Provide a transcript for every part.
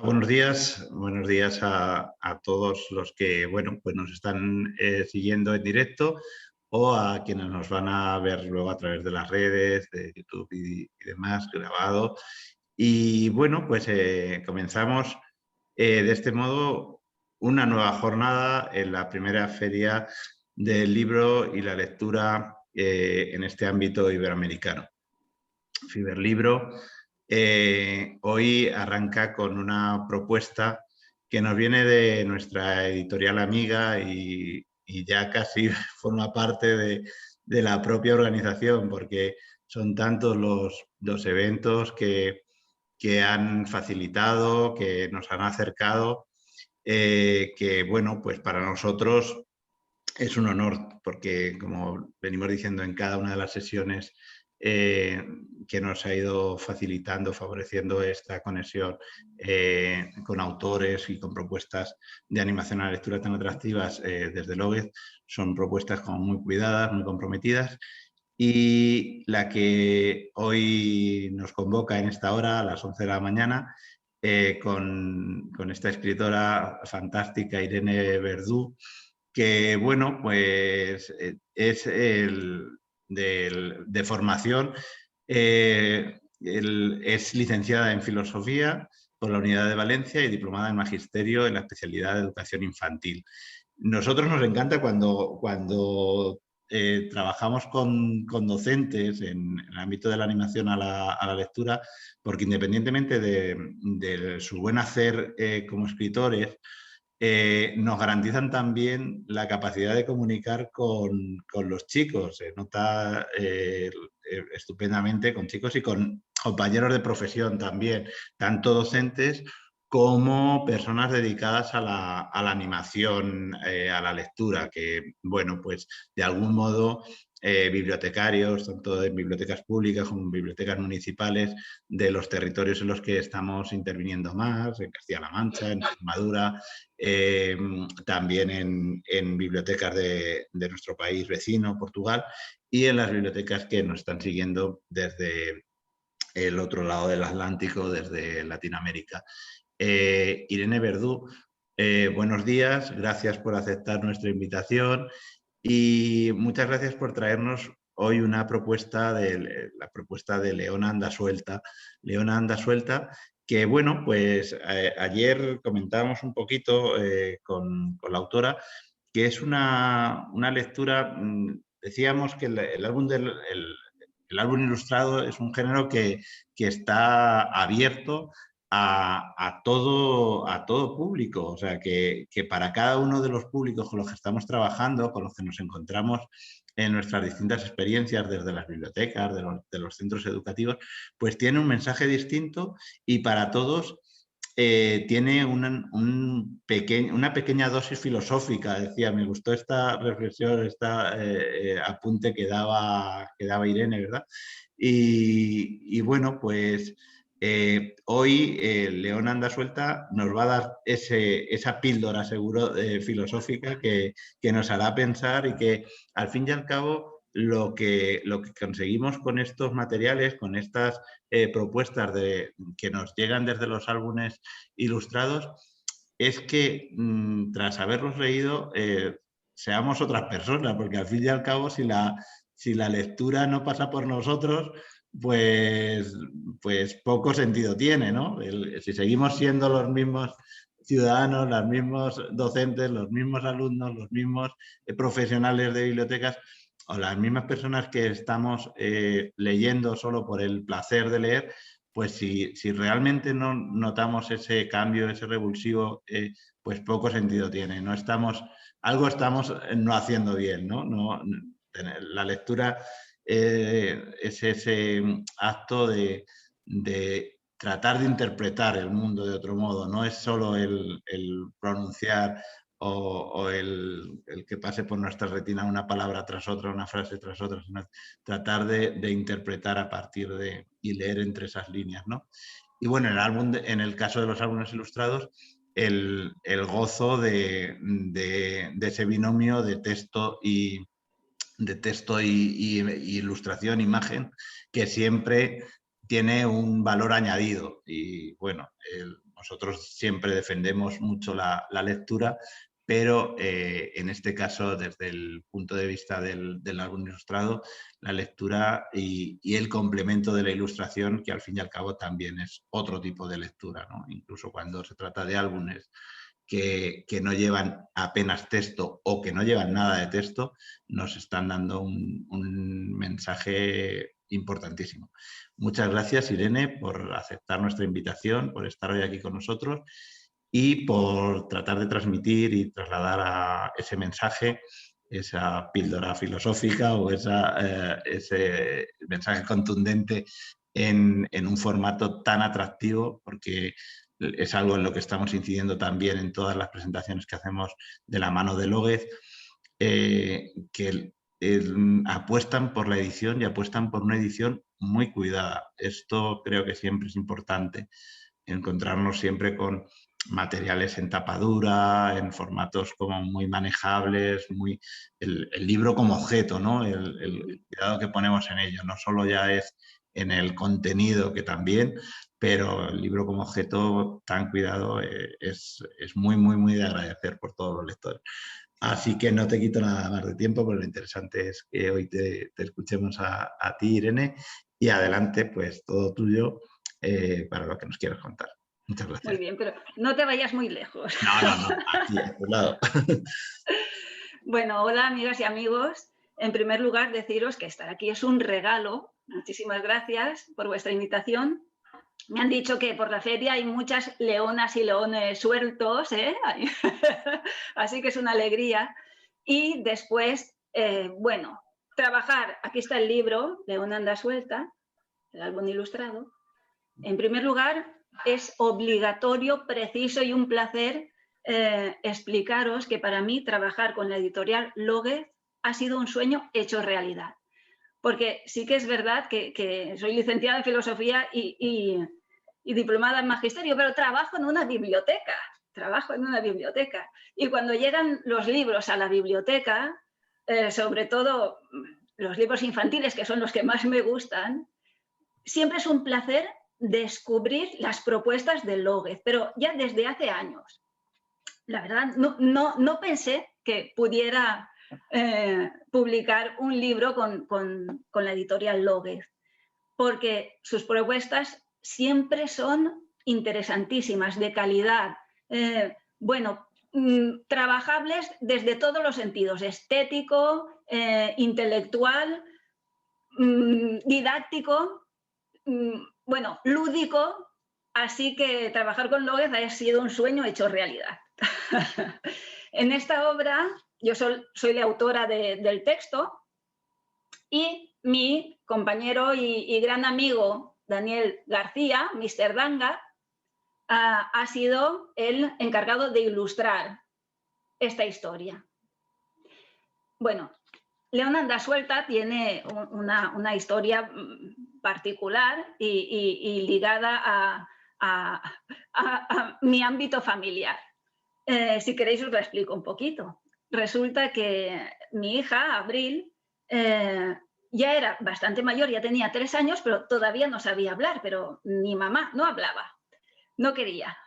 buenos días a todos los que, bueno, pues nos están siguiendo en directo o a quienes nos van a ver luego a través de las redes, de YouTube y demás, grabado. Y bueno, pues comenzamos de este modo una nueva jornada en la primera feria del libro y la lectura en este ámbito iberoamericano. Fiberlibro hoy arranca con una propuesta que nos viene de nuestra editorial amiga y ya casi forma parte de la propia organización, porque son tantos los eventos que han facilitado, que nos han acercado, que bueno, pues para nosotros es un honor, porque como venimos diciendo en cada una de las sesiones, que nos ha ido facilitando, favoreciendo esta conexión con autores y con propuestas de animación a la lectura tan atractivas desde López. Son propuestas como muy cuidadas, muy comprometidas. Y la que hoy nos convoca en esta hora, a las 11 de la mañana, con esta escritora fantástica, Irene Verdú, que bueno, pues es de formación, es licenciada en Filosofía por la Unidad de Valencia y diplomada en Magisterio en la especialidad de Educación Infantil. Nosotros nos encanta cuando trabajamos con docentes en el ámbito de la animación a la lectura, porque independientemente de su buen hacer como escritores, nos garantizan también la capacidad de comunicar con los chicos. Se nota estupendamente con chicos y con compañeros de profesión también, tanto docentes como personas dedicadas a la animación, a la lectura, que, bueno, pues de algún modo bibliotecarios, tanto en bibliotecas públicas como en bibliotecas municipales de los territorios en los que estamos interviniendo más, en Castilla-La Mancha, en Extremadura, también en bibliotecas de nuestro país vecino, Portugal, y en las bibliotecas que nos están siguiendo desde el otro lado del Atlántico, desde Latinoamérica. Irene Verdú, buenos días, gracias por aceptar nuestra invitación y muchas gracias por traernos hoy una propuesta la propuesta de Leona Anda Suelta. Leona Anda Suelta, que bueno, pues ayer comentábamos un poquito con la autora, que es una lectura, decíamos que el el álbum ilustrado es un género que está abierto a todo público, o sea, que para cada uno de los públicos con los que estamos trabajando, con los que nos encontramos en nuestras distintas experiencias desde las bibliotecas, de los centros educativos, pues tiene un mensaje distinto y para todos tiene una pequeña dosis filosófica. Decía, me gustó esta reflexión, apunte que daba Irene, ¿verdad? Y bueno, pues hoy León Anda Suelta nos va a dar esa píldora, seguro, filosófica que nos hará pensar y que, al fin y al cabo, lo que conseguimos con estos materiales, con estas propuestas que nos llegan desde los álbumes ilustrados, es que tras haberlos leído seamos otras personas, porque al fin y al cabo si la lectura no pasa por nosotros, pues poco sentido tiene, ¿no? Si seguimos siendo los mismos ciudadanos, los mismos docentes, los mismos alumnos, los mismos profesionales de bibliotecas o las mismas personas que estamos leyendo solo por el placer de leer, pues si realmente no notamos ese cambio, ese revulsivo, pues poco sentido tiene. Algo estamos no haciendo bien, ¿no? La lectura es ese acto de tratar de interpretar el mundo de otro modo, no es solo el pronunciar o el que pase por nuestra retina una palabra tras otra, una frase tras otra, sino tratar de interpretar a partir y leer entre esas líneas, ¿no? Y bueno, en el caso de los álbumes ilustrados, el gozo de ese binomio de texto y ilustración, imagen, que siempre tiene un valor añadido. Y bueno, nosotros siempre defendemos mucho la lectura, pero en este caso, desde el punto de vista del álbum ilustrado, la lectura y el complemento de la ilustración, que al fin y al cabo también es otro tipo de lectura, ¿no? Incluso cuando se trata de álbumes que no llevan apenas texto o que no llevan nada de texto, nos están dando un mensaje importantísimo. Muchas gracias, Irene, por aceptar nuestra invitación, por estar hoy aquí con nosotros y por tratar de transmitir y trasladar ese mensaje, esa píldora filosófica o ese mensaje contundente en un formato tan atractivo, porque es algo en lo que estamos incidiendo también en todas las presentaciones que hacemos de la mano de Lóguez, que apuestan por la edición y apuestan por una edición muy cuidada. Esto creo que siempre es importante, encontrarnos siempre con materiales en tapadura, en formatos como muy manejables, el libro como objeto, ¿no? El cuidado que ponemos en ello, no solo ya es en el contenido, que también, pero el libro como objeto tan cuidado es muy, muy, muy de agradecer por todos los lectores. Así que no te quito nada más de tiempo, pero lo interesante es que hoy te escuchemos a ti, Irene, y adelante, pues todo tuyo para lo que nos quieras contar. Muchas gracias. Muy bien, pero no te vayas muy lejos. No, aquí, a tu lado. Bueno, hola amigas y amigos. En primer lugar, deciros que estar aquí es un regalo. Muchísimas gracias por vuestra invitación. Me han dicho que por la feria hay muchas leonas y leones sueltos, ¿eh? Así que es una alegría. Y después, bueno, trabajar. Aquí está el libro, Leona anda suelta, el álbum ilustrado. En primer lugar, es obligatorio, preciso y un placer explicaros que para mí trabajar con la editorial Lóguez ha sido un sueño hecho realidad. Porque sí que es verdad que soy licenciada en filosofía y diplomada en magisterio, pero trabajo en una biblioteca. Y cuando llegan los libros a la biblioteca, sobre todo los libros infantiles, que son los que más me gustan, siempre es un placer descubrir las propuestas de Lóguez, pero ya desde hace años. La verdad, no pensé que pudiera publicar un libro con la editorial Lóguez, porque sus propuestas siempre son interesantísimas, de calidad, bueno, trabajables desde todos los sentidos, estético, intelectual, didáctico, bueno, lúdico, así que trabajar con Lóguez ha sido un sueño hecho realidad. En esta obra, yo soy la autora del texto y mi compañero y gran amigo Daniel García, Mr. Danga, ha sido el encargado de ilustrar esta historia. Bueno, Leona anda suelta tiene una historia particular y ligada a mi ámbito familiar. Si queréis os lo explico un poquito. Resulta que mi hija, Abril, ya era bastante mayor, ya tenía 3 años, pero todavía no sabía hablar, pero mi mamá no hablaba, no quería.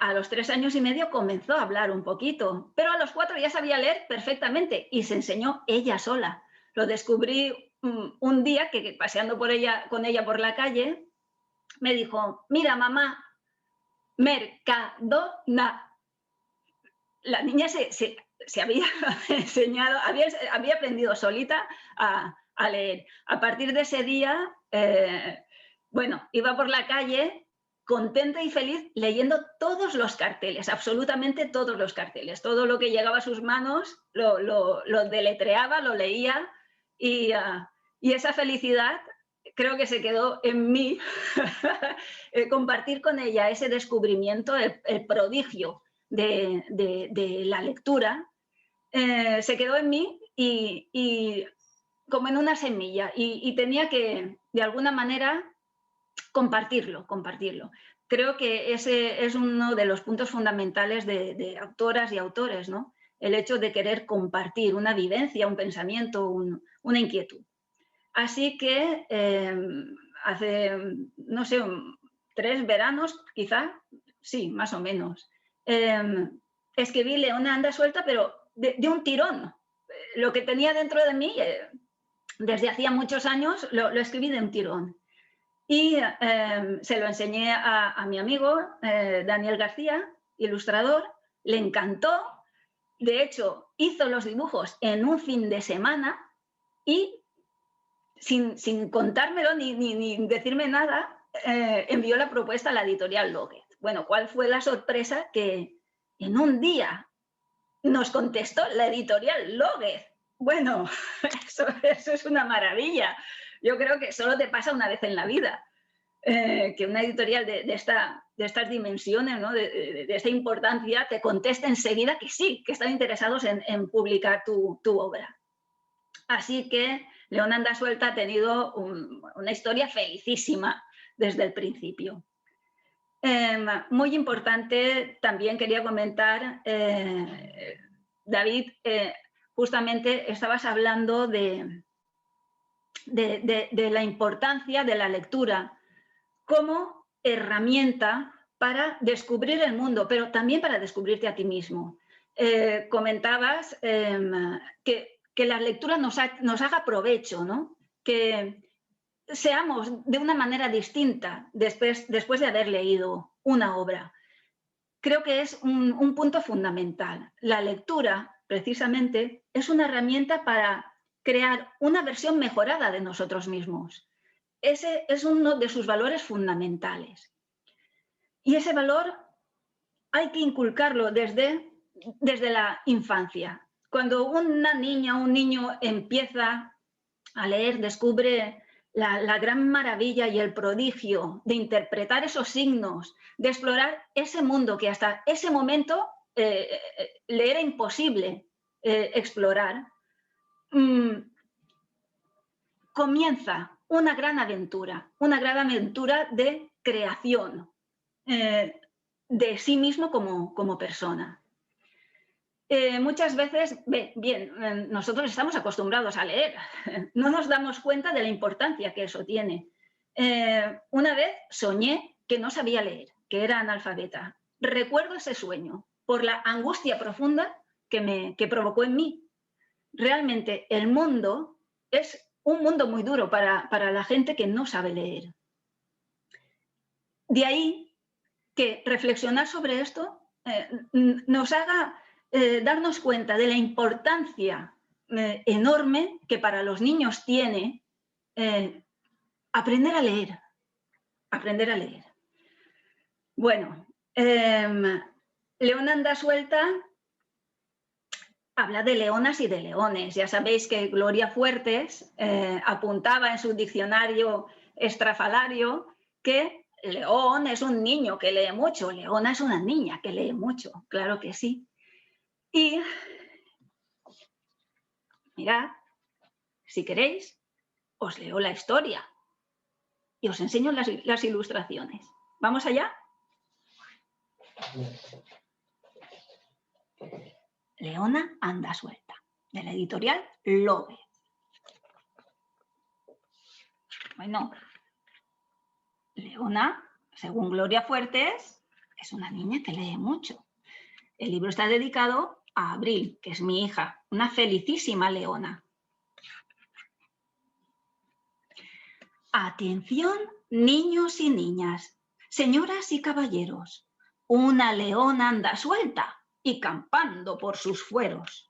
A los 3 años y medio comenzó a hablar un poquito, pero a los 4 ya sabía leer perfectamente y se enseñó ella sola. Lo descubrí un día que paseando con ella por la calle, me dijo, mira mamá, Mercadona. La niña se había enseñado, había aprendido solita a leer. A partir de ese día, bueno, iba por la calle contenta y feliz leyendo todos los carteles, absolutamente todos los carteles. Todo lo que llegaba a sus manos lo deletreaba, lo leía y esa felicidad creo que se quedó en mí. Compartir con ella ese descubrimiento, el prodigio de la lectura, se quedó en mí y como en una semilla y tenía que, de alguna manera, compartirlo. Creo que ese es uno de los puntos fundamentales de autoras y autores, ¿no? El hecho de querer compartir una vivencia, un pensamiento, una inquietud. Así que hace, no sé, 3 veranos, quizá, sí, más o menos. Escribí Leona anda suelta, pero de un tirón. Lo que tenía dentro de mí, desde hacía muchos años, lo escribí de un tirón. Y se lo enseñé a mi amigo, Daniel García, ilustrador, le encantó. De hecho, hizo los dibujos en un fin de semana y sin contármelo ni decirme nada, envió la propuesta a la editorial Lóguez. Bueno, ¿cuál fue la sorpresa? Que en un día nos contestó la editorial Lóguez. Bueno, eso es una maravilla. Yo creo que solo te pasa una vez en la vida. Que una editorial de estas dimensiones, ¿no? de esta importancia, te conteste enseguida que sí, que están interesados en publicar tu obra. Así que Leona anda suelta ha tenido una historia felicísima desde el principio. Muy importante, también quería comentar, David, justamente estabas hablando de la importancia de la lectura como herramienta para descubrir el mundo, pero también para descubrirte a ti mismo. Comentabas que la lectura nos haga provecho, ¿no? Que seamos de una manera distinta después de haber leído una obra. Creo que es un punto fundamental. La lectura, precisamente, es una herramienta para crear una versión mejorada de nosotros mismos. Ese es uno de sus valores fundamentales. Y ese valor hay que inculcarlo desde la infancia. Cuando una niña o un niño empieza a leer, descubre la gran maravilla y el prodigio de interpretar esos signos, de explorar ese mundo que hasta ese momento le era imposible explorar, comienza una gran aventura de creación de sí mismo como persona. Muchas veces, bien, nosotros estamos acostumbrados a leer, no nos damos cuenta de la importancia que eso tiene. Una vez soñé que no sabía leer, que era analfabeta. Recuerdo ese sueño por la angustia profunda que provocó en mí. Realmente el mundo es un mundo muy duro para la gente que no sabe leer. De ahí que reflexionar sobre esto nos haga darnos cuenta de la importancia enorme que para los niños tiene aprender a leer. Aprender a leer. Bueno, Leona anda suelta habla de leonas y de leones. Ya sabéis que Gloria Fuertes apuntaba en su diccionario estrafalario que león es un niño que lee mucho, leona es una niña que lee mucho, claro que sí. Y mirad, si queréis, os leo la historia y os enseño las ilustraciones. ¿Vamos allá? Leona anda suelta, de la editorial Lóguez. Bueno, Leona, según Gloria Fuertes, es una niña que lee mucho. El libro está dedicado a Abril, que es mi hija, una felicísima leona. Atención, niños y niñas, señoras y caballeros, una leona anda suelta y campando por sus fueros.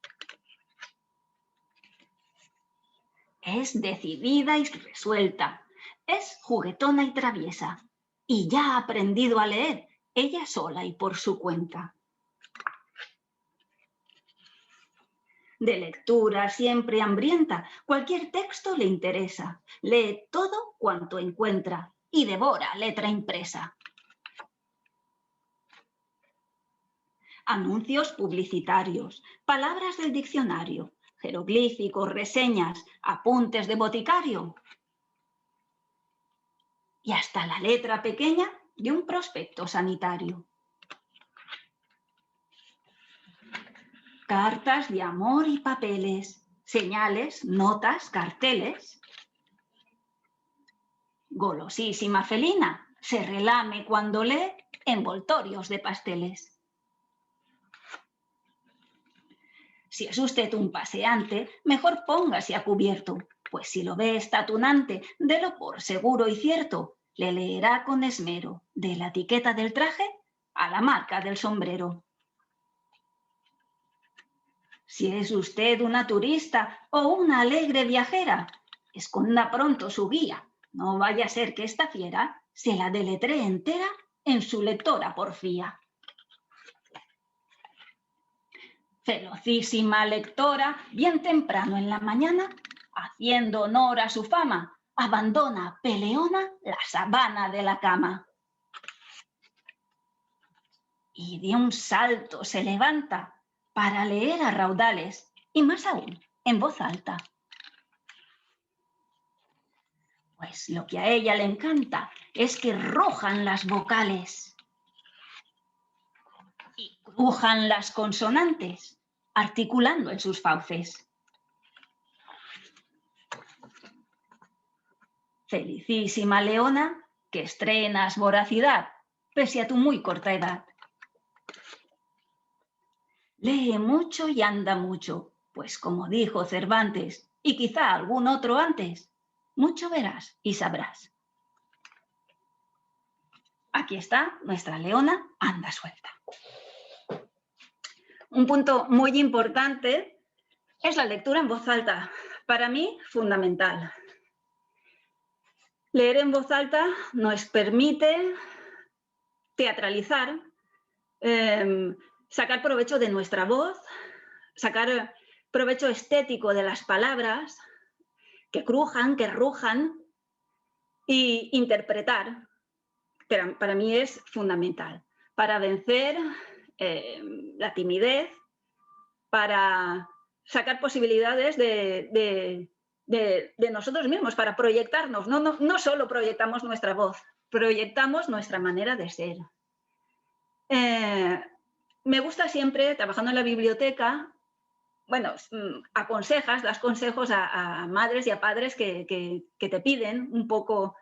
Es decidida y resuelta, es juguetona y traviesa, y ya ha aprendido a leer, ella sola y por su cuenta. De lectura siempre hambrienta, cualquier texto le interesa, lee todo cuanto encuentra y devora letra impresa. Anuncios publicitarios, palabras del diccionario, jeroglíficos, reseñas, apuntes de boticario y hasta la letra pequeña de un prospecto sanitario. Cartas de amor y papeles, señales, notas, carteles. Golosísima felina, se relame cuando lee envoltorios de pasteles. Si es usted un paseante, mejor póngase a cubierto, pues si lo ve estatunante, délo por seguro y cierto, le leerá con esmero, de la etiqueta del traje a la marca del sombrero. Si es usted una turista o una alegre viajera, esconda pronto su guía, no vaya a ser que esta fiera se la deletree entera en su lectora porfía. Velocísima lectora, bien temprano en la mañana, haciendo honor a su fama, abandona peleona la sabana de la cama. Y de un salto se levanta para leer a raudales y más aún en voz alta. Pues lo que a ella le encanta es que rujan las vocales y crujan las consonantes, articulando en sus fauces. Felicísima leona, que estrenas voracidad, pese a tu muy corta edad. Lee mucho y anda mucho, pues como dijo Cervantes, y quizá algún otro antes, mucho verás y sabrás. Aquí está nuestra leona, anda suelta. Un punto muy importante es la lectura en voz alta. Para mí, fundamental. Leer en voz alta nos permite teatralizar, sacar provecho de nuestra voz, sacar provecho estético de las palabras, que crujan, que rujan, y interpretar. Pero para mí es fundamental. Para vencer la timidez, para sacar posibilidades de nosotros mismos, para proyectarnos. No solo proyectamos nuestra voz, proyectamos nuestra manera de ser. Me gusta siempre, trabajando en la biblioteca, bueno, das consejos a madres y a padres que te piden un poco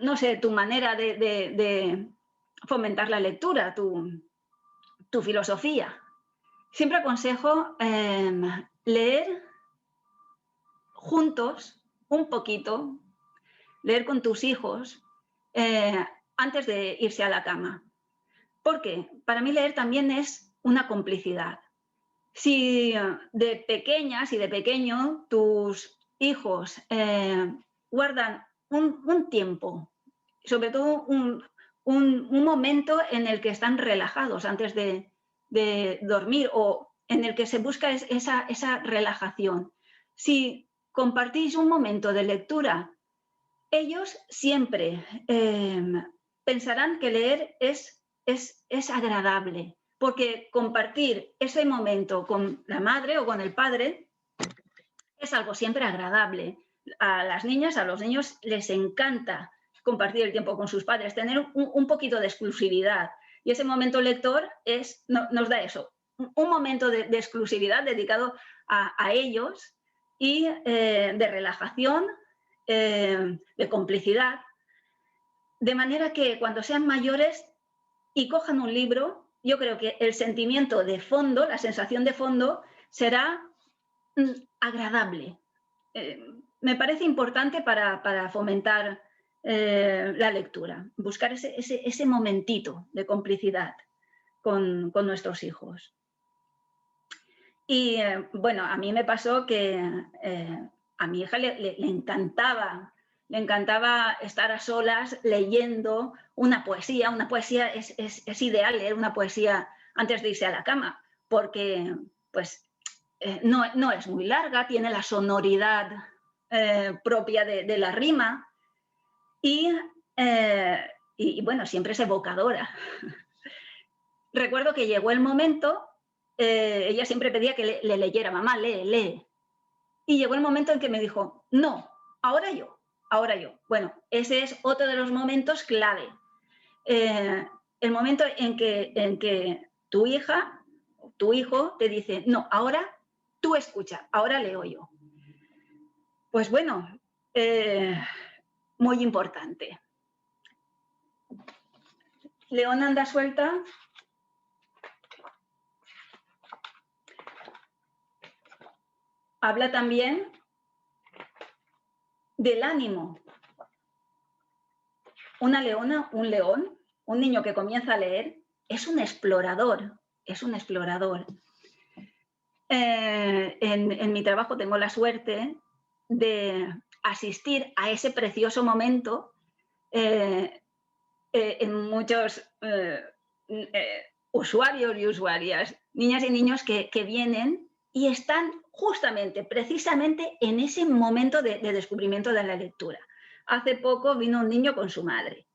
no sé, tu manera de fomentar la lectura, tu filosofía. Siempre aconsejo leer juntos un poquito, leer con tus hijos antes de irse a la cama. Porque para mí leer también es una complicidad. Si de pequeñas y de pequeño tus hijos guardan un tiempo, sobre todo un momento en el que están relajados antes de dormir o en el que se busca esa relajación. Si compartís un momento de lectura, ellos siempre pensarán que leer es agradable, porque compartir ese momento con la madre o con el padre es algo siempre agradable. A las niñas, a los niños les encanta compartir el tiempo con sus padres, tener un poquito de exclusividad. Y ese momento lector nos da eso, un momento de exclusividad dedicado a ellos y de relajación, de complicidad, de manera que cuando sean mayores y cojan un libro, yo creo que el sentimiento de fondo, la sensación de fondo, será agradable. Me parece importante para fomentar la lectura, buscar ese momentito de complicidad con nuestros hijos. Y bueno, a mí me pasó que a mi hija le encantaba estar a solas leyendo una poesía. Una poesía es ideal leer una poesía antes de irse a la cama, porque pues, no es muy larga, tiene la sonoridad propia de la rima y bueno, siempre es evocadora. Recuerdo que llegó el momento, ella siempre pedía que le leyera, mamá, lee. Y llegó el momento en que me dijo, no, ahora yo. Bueno, ese es otro de los momentos clave. El momento en que tu hija, tu hijo te dice, no, ahora tú escucha, ahora leo yo. Pues bueno, muy importante. León anda suelta. Habla también del ánimo. Una leona, un león, un niño que comienza a leer, es un explorador, es un explorador. En mi trabajo tengo la suerte de asistir a ese precioso momento en muchos usuarios y usuarias, niñas y niños que vienen y están justamente, precisamente en ese momento de descubrimiento de la lectura. Hace poco vino un niño con su madre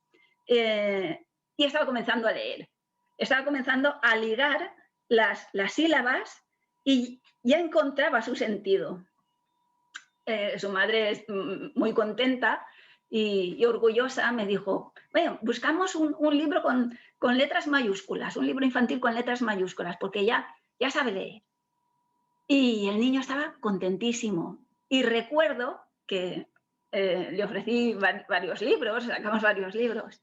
y estaba comenzando a leer. Estaba comenzando a ligar las sílabas y ya encontraba su sentido. Su madre es muy contenta y orgullosa me dijo, bueno, buscamos un libro con letras mayúsculas, un libro infantil con letras mayúsculas, porque ya sabe leer. Y el niño estaba contentísimo. Y recuerdo que le ofrecí varios libros, sacamos varios libros.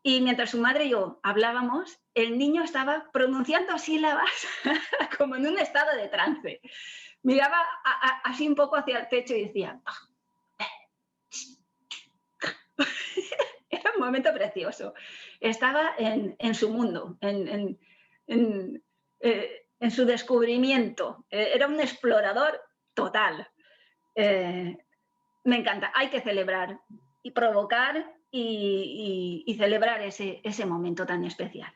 Y mientras su madre y yo hablábamos, el niño estaba pronunciando sílabas como en un estado de trance. Miraba así un poco hacia el techo y decía... Era un momento precioso. Estaba en su mundo, en su descubrimiento. Era un explorador total. Me encanta. Hay que celebrar y provocar y celebrar ese momento tan especial.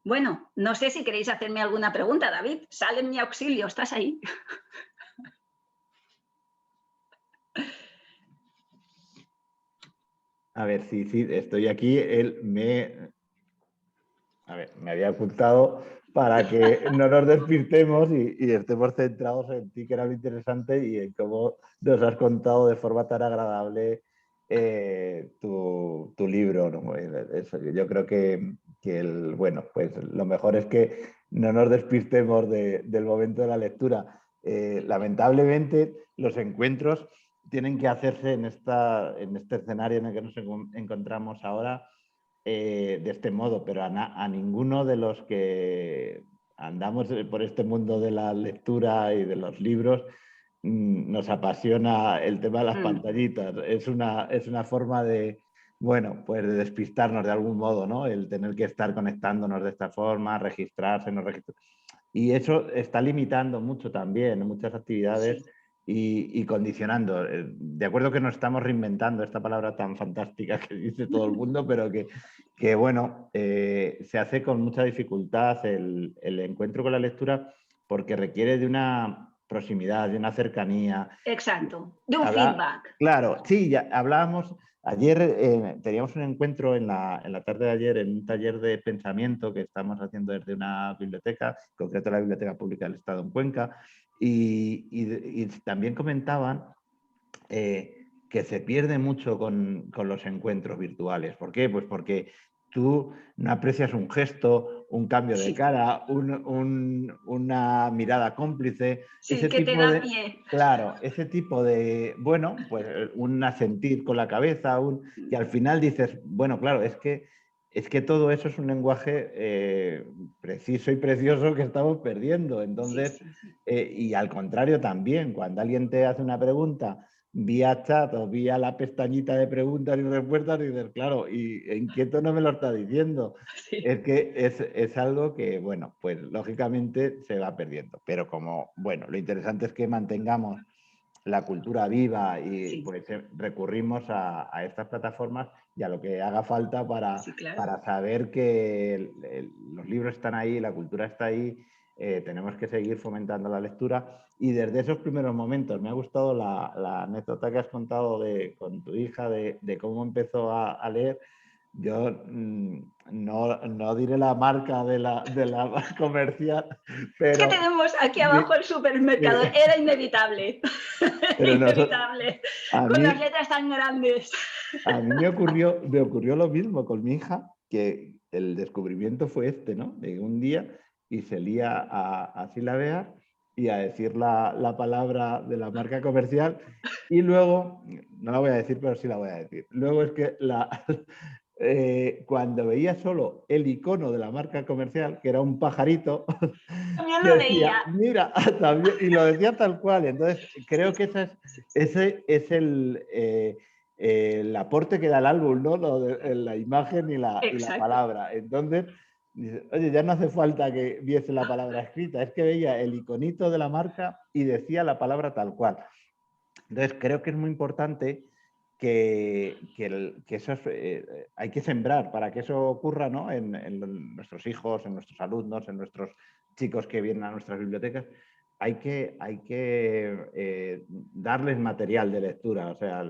Bueno, no sé si queréis hacerme alguna pregunta, David. Sale en mi auxilio, ¿estás ahí? A ver, sí, estoy aquí. Me había ocultado para que no nos despistemos y estemos centrados en ti, que era lo interesante, y en cómo nos has contado de forma tan agradable tu libro, ¿no? Eso, yo creo que bueno, pues lo mejor es que no nos despistemos del momento de la lectura. Lamentablemente, los encuentros tienen que hacerse en este escenario en el que nos encontramos ahora, de este modo, pero a ninguno de los que andamos por este mundo de la lectura y de los libros nos apasiona el tema de las pantallitas. Es una forma de, bueno, pues de despistarnos de algún modo, ¿no? El tener que estar conectándonos de esta forma, registrarse, no registrarse. Y eso está limitando mucho también muchas actividades. Sí. Y condicionando. De acuerdo que nos estamos reinventando, esta palabra tan fantástica que dice todo el mundo, pero que bueno, se hace con mucha dificultad el encuentro con la lectura, porque requiere de una proximidad, de una cercanía. Exacto, de un feedback. Claro, sí, ya hablábamos. Ayer teníamos un encuentro en la tarde de ayer en un taller de pensamiento que estamos haciendo desde una biblioteca, en concreto la Biblioteca Pública del Estado en Cuenca, y también comentaban que se pierde mucho con los encuentros virtuales. ¿Por qué? Pues porque tú no aprecias un gesto, un cambio de cara, una mirada cómplice. Sí, ese que tipo te da pie. Claro, ese tipo de, bueno, pues un asentir con la cabeza, y al final dices, bueno, claro, es que todo eso es un lenguaje preciso y precioso que estamos perdiendo. Entonces, y al contrario también, cuando alguien te hace una pregunta vía chat o vía la pestañita de preguntas y respuestas, dices, claro, ¿y en qué tono me lo está diciendo? Sí. Es que es algo que, bueno, pues lógicamente se va perdiendo. Pero como, bueno, lo interesante es que mantengamos la cultura viva y pues recurrimos a estas plataformas y a lo que haga falta para saber que los libros están ahí, la cultura está ahí. Tenemos que seguir fomentando la lectura, y desde esos primeros momentos me ha gustado la anécdota que has contado con tu hija de cómo empezó a leer. Yo no diré la marca de la comercial, pero... Es que tenemos aquí abajo el supermercado, era inevitable. Era inevitable, con las letras tan grandes. A mí me ocurrió lo mismo con mi hija, que el descubrimiento fue ¿no? De un día y salía a silabear y a decir la palabra de la marca comercial y luego, no la voy a decir, pero sí la voy a decir. Luego es que cuando veía solo el icono de la marca comercial, que era un pajarito, También lo decía, leía. mira, también, y lo decía tal cual. Entonces, creo que ese es el aporte que da el álbum, ¿no? La imagen y la palabra. Entonces, dice, oye, ya no hace falta que viese la palabra escrita, es que veía el iconito de la marca y decía la palabra tal cual. Entonces, creo que es muy importante que eso hay que sembrar para que eso ocurra, ¿no? En nuestros hijos, en nuestros alumnos, en nuestros chicos que vienen a nuestras bibliotecas. Hay que darles material de lectura. O sea,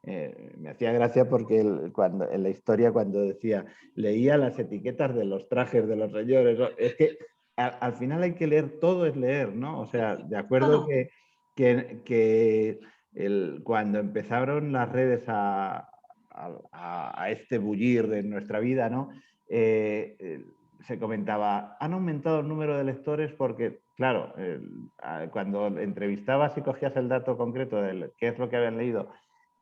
me hacía gracia porque en la historia cuando decía, leía las etiquetas de los trajes de los señores, ¿no? Es que al final hay que leer, todo es leer, ¿no? O sea, de acuerdo que cuando empezaron las redes a este bullir de nuestra vida, ¿no? Se comentaba, han aumentado el número de lectores porque, claro, cuando entrevistabas y cogías el dato concreto de qué es lo que habían leído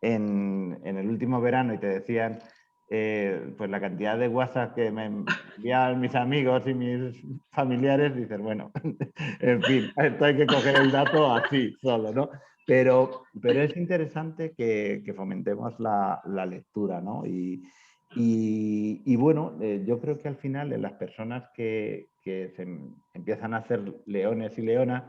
en el último verano y te decían pues la cantidad de WhatsApp que me envían mis amigos y mis familiares, dices, bueno, en fin, esto hay que coger el dato así solo, ¿no? Pero es interesante que fomentemos la lectura, ¿no? Y bueno, yo creo que al final en las personas que se empiezan a hacer leones y leonas,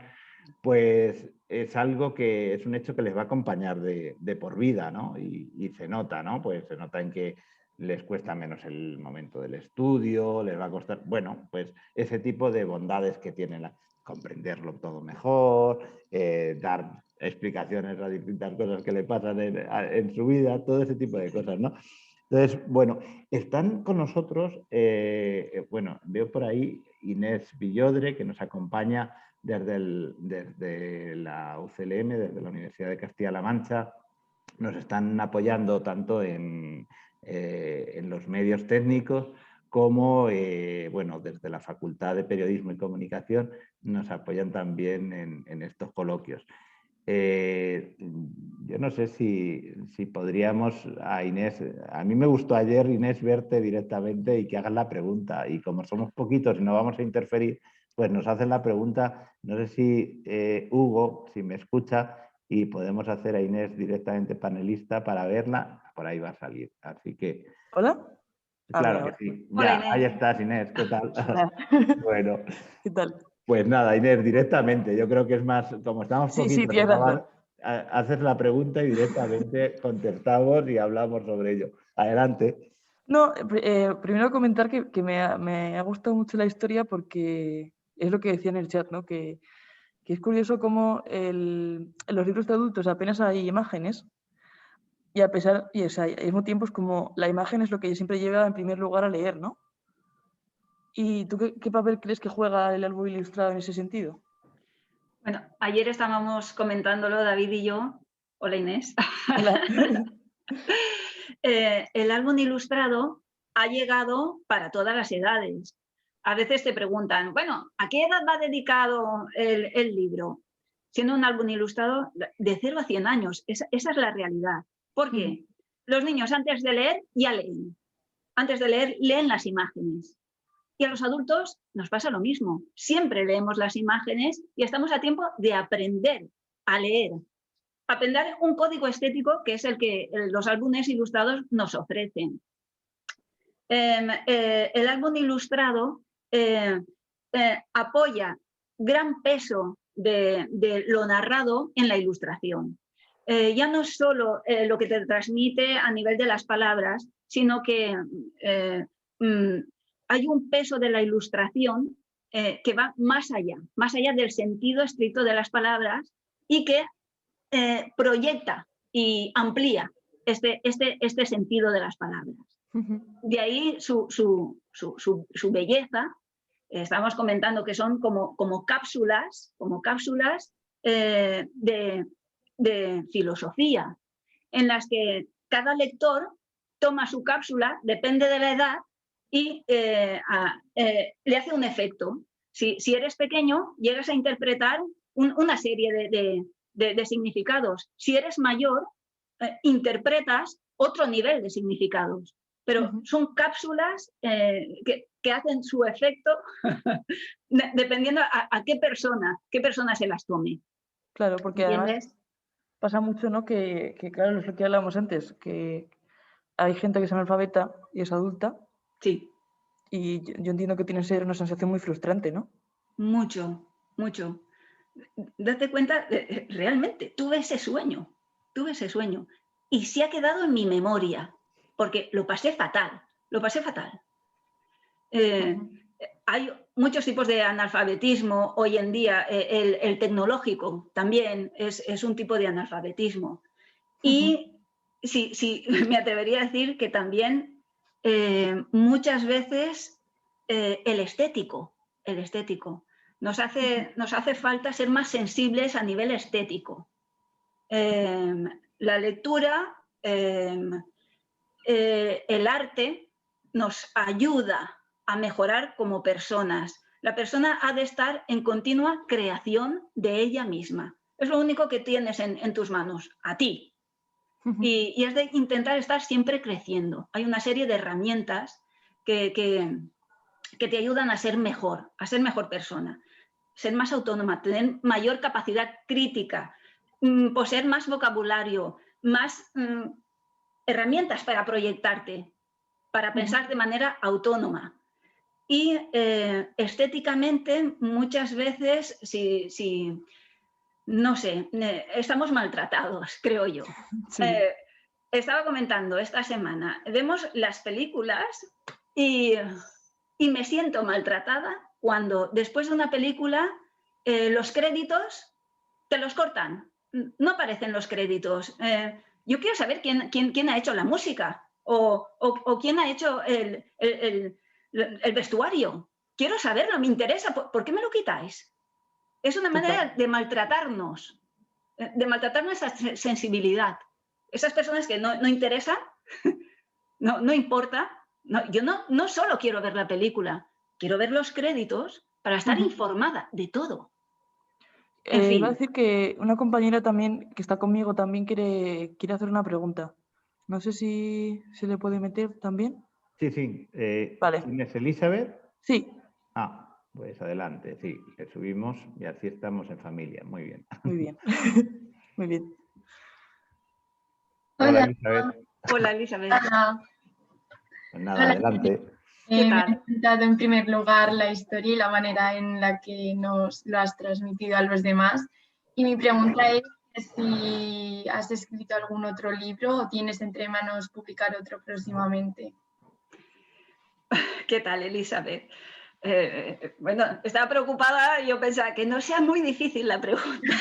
pues es algo que es un hecho que les va a acompañar de por vida, ¿no? Y se nota, ¿no? Pues se nota en que les cuesta menos el momento del estudio, les va a costar, bueno, pues ese tipo de bondades que tienen, comprenderlo todo mejor, dar explicaciones a distintas cosas que le pasan en su vida, todo ese tipo de cosas, ¿no? Entonces, bueno, están con nosotros, bueno, veo por ahí Inés Villodre, que nos acompaña desde la UCLM, desde la Universidad de Castilla-La Mancha. Nos están apoyando tanto en los medios técnicos como, bueno, desde la Facultad de Periodismo y Comunicación nos apoyan también en estos coloquios. Yo no sé si podríamos a Inés, a mí me gustó ayer, Inés, verte directamente y que hagas la pregunta. Y como somos poquitos y no vamos a interferir, pues nos hacen la pregunta. No sé si Hugo, si me escucha, y podemos hacer a Inés directamente panelista para verla. Por ahí va a salir. Así que, ¿Hola? claro que Ahora. sí. Hola, Ya, Inés. ahí estás, Inés. ¿Qué tal? Bueno. ¿Qué tal? Pues nada, Inés, directamente. Yo creo que es más, como estamos Sí, poquitos, tienes razón. haces la pregunta y directamente contestamos y hablamos sobre ello. Adelante. No, primero comentar que me ha gustado mucho la historia porque es lo que decía en el chat, ¿no? Que es curioso cómo en los libros de adultos apenas hay imágenes y o sea, al mismo tiempo es como la imagen es lo que siempre lleva en primer lugar a leer, ¿no? ¿Y tú qué papel crees que juega el álbum ilustrado en ese sentido? Bueno, ayer estábamos comentándolo David y yo. Hola, Inés. Hola. El álbum ilustrado ha llegado para todas las edades. A veces te preguntan, bueno, ¿a qué edad va dedicado el libro? Siendo un álbum ilustrado de 0 a 100 años. Esa es la realidad. ¿Por qué? Los niños antes de leer ya leen. Antes de leer leen las imágenes. Y a los adultos nos pasa lo mismo. Siempre leemos las imágenes y estamos a tiempo de aprender a leer. Aprender un código estético que es el que los álbumes ilustrados nos ofrecen. El álbum ilustrado apoya gran peso de lo narrado en la ilustración. Ya no es solo lo que te transmite a nivel de las palabras, sino que hay un peso de la ilustración que va más allá del sentido estricto de las palabras y que proyecta y amplía este sentido de las palabras. De ahí su belleza. Estamos comentando que son como cápsulas de filosofía, en las que cada lector toma su cápsula, depende de la edad, y le hace un efecto. Si eres pequeño, llegas a interpretar una serie de significados. Si eres mayor, interpretas otro nivel de significados. Pero son cápsulas que hacen su efecto dependiendo a qué persona se las tome. Claro, porque además pasa mucho, ¿no? Que claro, es lo que hablábamos antes, que hay gente que es analfabeta y es adulta. Sí. Y yo entiendo que tiene que ser una sensación muy frustrante, ¿no? Mucho, mucho. Date cuenta, realmente, tuve ese sueño. Y se ha quedado en mi memoria, porque lo pasé fatal. Hay muchos tipos de analfabetismo hoy en día. El tecnológico también es un tipo de analfabetismo. Y sí, me atrevería a decir que también muchas veces el estético. Nos hace falta ser más sensibles a nivel estético. La lectura, el arte nos ayuda a mejorar como personas. La persona ha de estar en continua creación de ella misma. Es lo único que tienes en tus manos, a ti. Y es de intentar estar siempre creciendo. Hay una serie de herramientas que te ayudan a ser mejor persona, ser más autónoma, tener mayor capacidad crítica, poseer más vocabulario, más herramientas para proyectarte, para pensar de manera autónoma. Y estéticamente, muchas veces, no sé, estamos maltratados, creo yo. Sí. Estaba comentando esta semana, vemos las películas y me siento maltratada cuando después de una película los créditos te los cortan, no aparecen los créditos. Yo quiero saber quién ha hecho la música o quién ha hecho el vestuario. Quiero saberlo, me interesa. ¿Por qué me lo quitáis? Es una manera de maltratarnos esa sensibilidad. Esas personas que no interesan, no importa. Yo no solo quiero ver la película, quiero ver los créditos para estar informada de todo. En fin. Iba a decir que una compañera también, que está conmigo, también quiere hacer una pregunta. No sé si se le puede meter también. Sí. Vale. ¿Tienes Elizabeth? Sí. Pues adelante, sí, le subimos y así estamos en familia. Muy bien. Muy bien. Muy bien. Hola, Elizabeth. Hola, Elizabeth. Hola. Pues nada, adelante. ¿Qué tal? Me ha encantado en primer lugar la historia y la manera en la que nos lo has transmitido a los demás. Y mi pregunta es si has escrito algún otro libro o tienes entre manos publicar otro próximamente. ¿Qué tal, Elizabeth? Bueno, estaba preocupada, yo pensaba que no sea muy difícil la pregunta.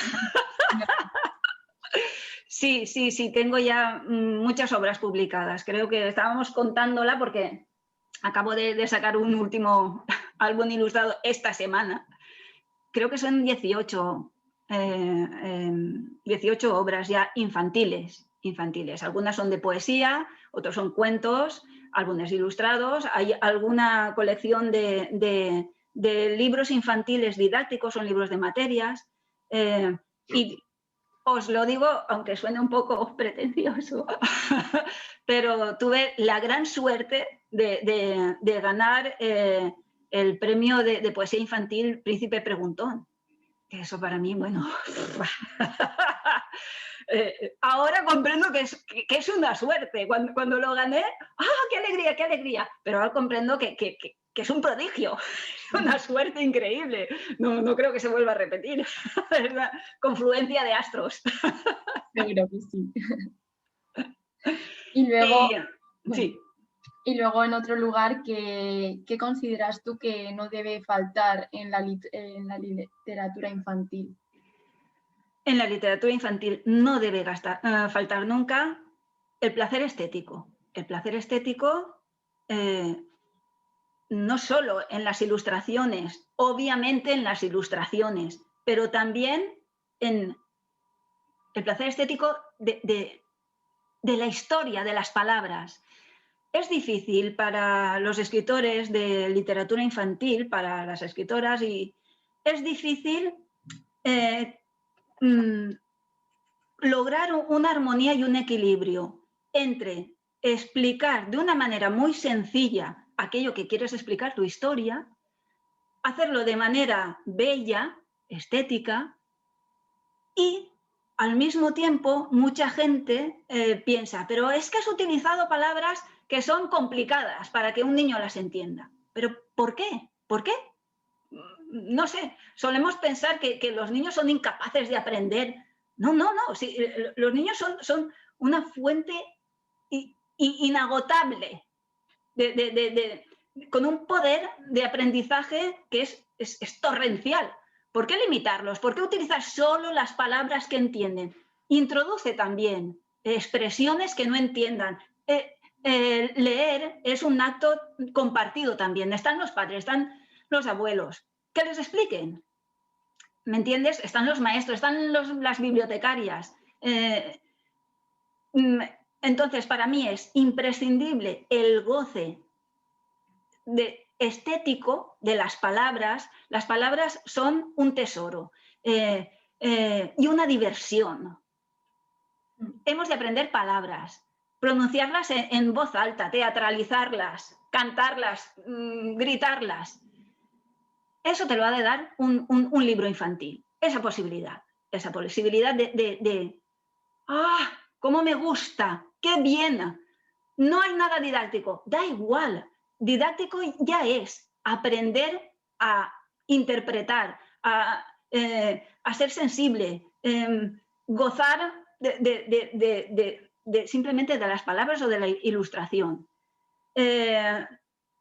Sí, tengo ya muchas obras publicadas. Creo que estábamos contándola porque acabo de sacar un último álbum ilustrado esta semana. Creo que son 18 obras ya infantiles. Algunas son de poesía, otros son cuentos, álbumes ilustrados. Hay alguna colección de libros infantiles didácticos, son libros de materias. Y os lo digo, aunque suene un poco pretencioso, pero tuve la gran suerte de ganar el premio de poesía infantil Príncipe Preguntón. Que eso para mí, bueno, ahora comprendo que es una suerte. Cuando lo gané, qué alegría! Pero ahora comprendo que es un prodigio, una suerte increíble. No creo que se vuelva a repetir. Es una confluencia de astros. Seguro que sí. Y luego, sí. Y luego en otro lugar, ¿qué consideras tú que no debe faltar en la literatura infantil? En la literatura infantil no debe faltar nunca el placer estético. El placer estético no solo en las ilustraciones, obviamente en las ilustraciones, pero también en el placer estético de la historia, de las palabras. es difícil para los escritores de literatura infantil, para las escritoras, y es difícil lograr una armonía y un equilibrio entre explicar de una manera muy sencilla aquello que quieres explicar, tu historia, hacerlo de manera bella, estética, y al mismo tiempo mucha gente piensa, pero es que has utilizado palabras que son complicadas para que un niño las entienda. ¿Pero por qué? ¿Por qué? No sé, solemos pensar que los niños son incapaces de aprender. No, no, no. Sí, los niños son una fuente inagotable, con un poder de aprendizaje que es torrencial. ¿Por qué limitarlos? ¿Por qué utilizar solo las palabras que entienden? Introduce también expresiones que no entiendan. Leer es un acto compartido también. Están los padres, están los abuelos. Que les expliquen. ¿Me entiendes? Están los maestros, están las bibliotecarias. Entonces, para mí es imprescindible el goce estético de las palabras. Las palabras son un tesoro y una diversión. Hemos de aprender palabras, pronunciarlas en voz alta, teatralizarlas, cantarlas, gritarlas. Eso te lo ha de dar un libro infantil, esa posibilidad de ¡ah! ¡Cómo me gusta! ¡Qué bien! No hay nada didáctico, da igual. Didáctico ya es aprender a interpretar, a ser sensible, gozar simplemente de las palabras o de la ilustración.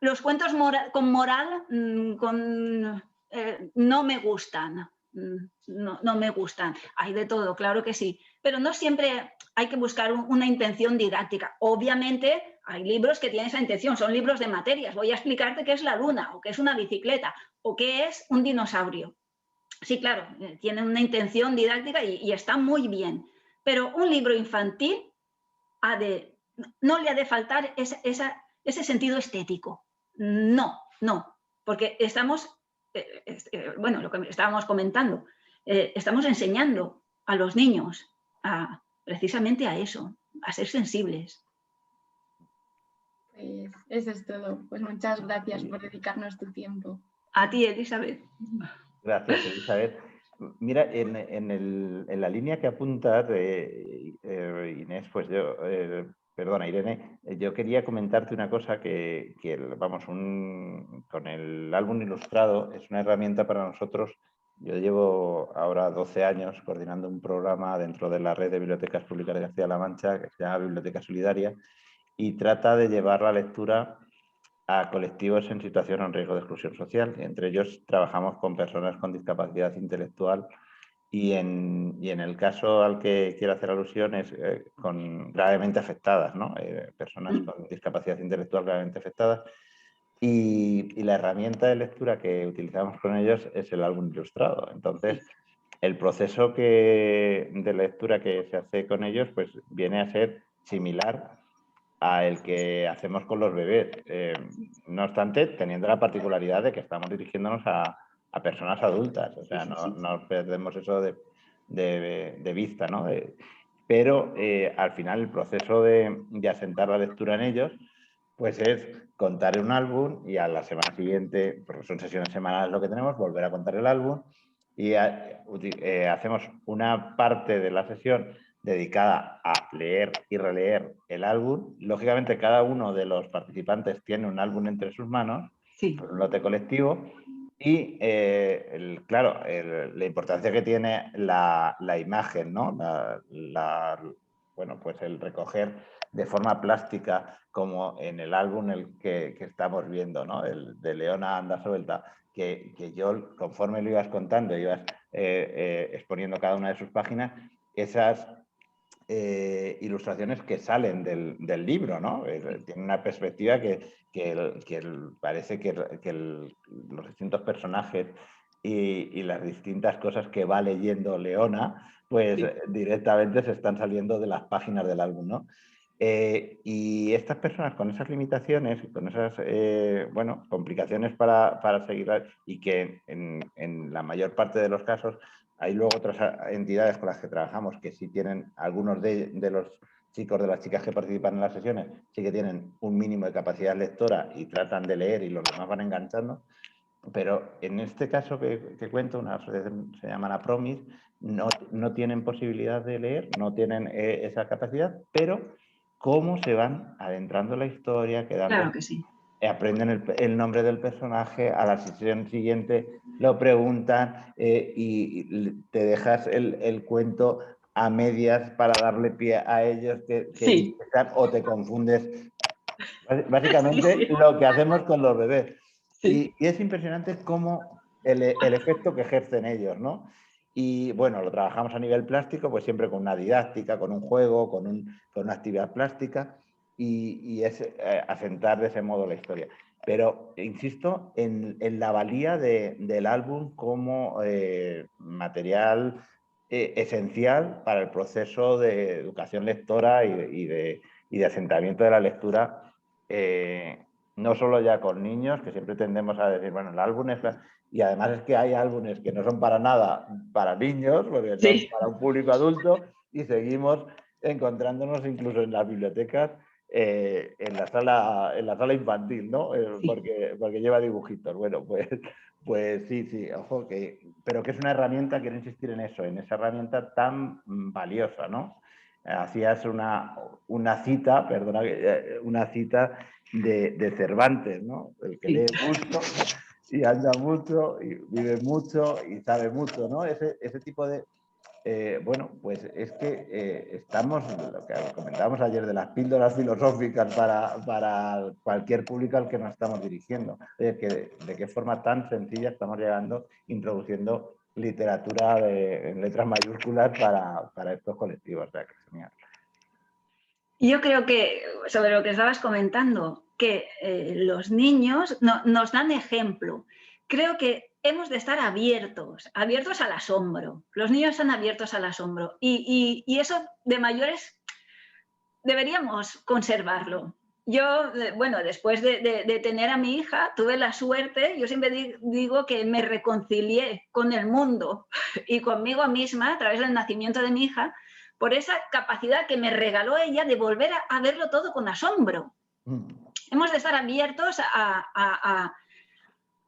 Los cuentos con moral no me gustan. No me gustan. Hay de todo, claro que sí. Pero no siempre hay que buscar una intención didáctica. Obviamente hay libros que tienen esa intención, son libros de materias. Voy a explicarte qué es la luna, o qué es una bicicleta, o qué es un dinosaurio. Sí, claro, tienen una intención didáctica y está muy bien. Pero un libro infantil no le ha de faltar ese sentido estético. No, no, porque estamos, bueno, lo que estábamos comentando, estamos enseñando a los niños precisamente a eso, a ser sensibles. Pues eso es todo. Pues muchas gracias por dedicarnos tu tiempo. A ti, Elizabeth. Gracias, Elizabeth. Mira, en la línea que apuntas, Inés, pues yo, perdona, Irene, yo quería comentarte una cosa que vamos, con el álbum ilustrado es una herramienta para nosotros. Yo llevo ahora 12 años coordinando un programa dentro de la red de bibliotecas públicas de Castilla-La Mancha que se llama Biblioteca Solidaria y trata de llevar la lectura a colectivos en situación o en riesgo de exclusión social. Entre ellos trabajamos con personas con discapacidad intelectual y en el caso al que quiero hacer alusión es con gravemente afectadas, ¿no? Personas con discapacidad intelectual gravemente afectadas. Y la herramienta de lectura que utilizamos con ellos es el álbum ilustrado. Entonces, el proceso de lectura que se hace con ellos pues viene a ser similar a el que hacemos con los bebés. No obstante, teniendo la particularidad de que estamos dirigiéndonos a personas adultas, o sea, no perdemos eso de vista, ¿no? Pero al final el proceso de asentar la lectura en ellos, pues es contar un álbum y a la semana siguiente, porque son sesiones semanales lo que tenemos, volver a contar el álbum y hacemos una parte de la sesión dedicada a leer y releer el álbum. Lógicamente, cada uno de los participantes tiene un álbum entre sus manos, Sí. un lote colectivo, y claro, la importancia que tiene la imagen, ¿no? Bueno, pues el recoger de forma plástica, como en el álbum el que estamos viendo, ¿no? El de Leona anda suelta, que yo, conforme lo ibas contando, ibas exponiendo cada una de sus páginas, esas ilustraciones que salen del libro, ¿no? Tiene una perspectiva que parece que los distintos personajes y las distintas cosas que va leyendo Leona, pues directamente se están saliendo de las páginas del álbum, ¿no? Y estas personas con esas limitaciones, con esas bueno, complicaciones para seguir, y que en la mayor parte de los casos hay luego otras entidades con las que trabajamos que sí tienen, algunos de los chicos, de las chicas que participan en las sesiones, sí que tienen un mínimo de capacidad lectora y tratan de leer y los demás van enganchando. Pero en este caso que cuento, una asociación se llama la Promis, no tienen posibilidad de leer, no tienen esa capacidad, pero cómo se van adentrando en la historia, quedando, Claro que sí. Aprenden el nombre del personaje, a la sesión siguiente lo preguntan y te dejas el cuento a medias para darle pie a ellos Sí. o te confundes. Básicamente Sí, sí. lo que hacemos con los bebés. Sí. Y es impresionante cómo el efecto que ejercen ellos, ¿no? Y bueno, lo trabajamos a nivel plástico, pues siempre con una didáctica, con un juego, con una actividad plástica y es asentar de ese modo la historia. Pero insisto en la valía del álbum como material esencial para el proceso de educación lectora y de asentamiento de la lectura. No solo ya con niños, que siempre tendemos a decir, bueno, el álbum es... Y además es que hay álbumes que no son para nada para niños, porque son Sí. para un público adulto, y seguimos encontrándonos incluso en las bibliotecas, en la sala infantil, ¿no? Sí. Porque lleva dibujitos. Bueno, pues sí, ojo, pero que es una herramienta, quiero insistir en eso, en esa herramienta tan valiosa, ¿no? Hacías una cita, perdona, una cita de Cervantes, ¿no? El que lee mucho y anda mucho y vive mucho y sabe mucho, ¿no? Ese tipo de... bueno, pues es que estamos, lo que comentábamos ayer de las píldoras filosóficas para cualquier público al que nos estamos dirigiendo. De qué forma tan sencilla estamos llegando, introduciendo literatura en letras mayúsculas para estos colectivos. O sea, que genial. Yo creo que, sobre lo que estabas comentando, que los niños nos dan ejemplo. Creo que hemos de estar abiertos al asombro. Los niños están abiertos al asombro y eso de mayores deberíamos conservarlo. Yo, bueno, después de tener a mi hija, tuve la suerte, yo siempre digo que me reconcilié con el mundo y conmigo misma a través del nacimiento de mi hija, por esa capacidad que me regaló ella de volver a verlo todo con asombro. Hemos de estar abiertos a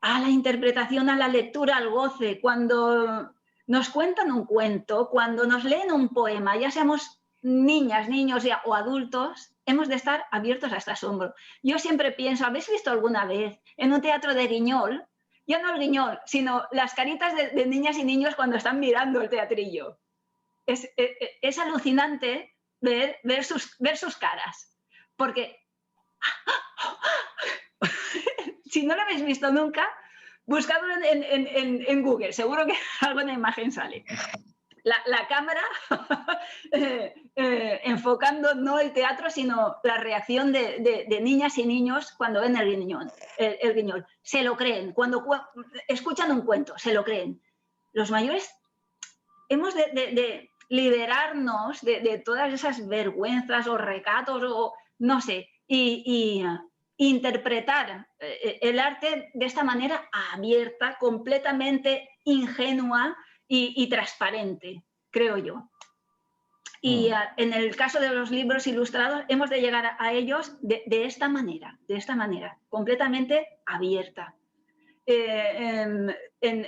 la interpretación, a la lectura, al goce. Cuando nos cuentan un cuento, cuando nos leen un poema, ya seamos niñas, niños o adultos, hemos de estar abiertos a este asombro. Yo siempre pienso, ¿habéis visto alguna vez en un teatro de Guiñol? Ya no el Guiñol, sino las caritas de niñas y niños cuando están mirando el teatrillo. Es alucinante ver sus caras, porque si no lo habéis visto nunca, buscadlo en Google, seguro que alguna imagen sale. La cámara enfocando no el teatro, sino la reacción de niñas y niños cuando ven el Guiñol. Se lo creen, cuando escuchan un cuento, se lo creen. Los mayores hemos de liberarnos de todas esas vergüenzas o recatos o no sé, y interpretar el arte de esta manera abierta, completamente ingenua y transparente, creo yo. Y en el caso de los libros ilustrados hemos de llegar a ellos de esta manera, completamente abierta. En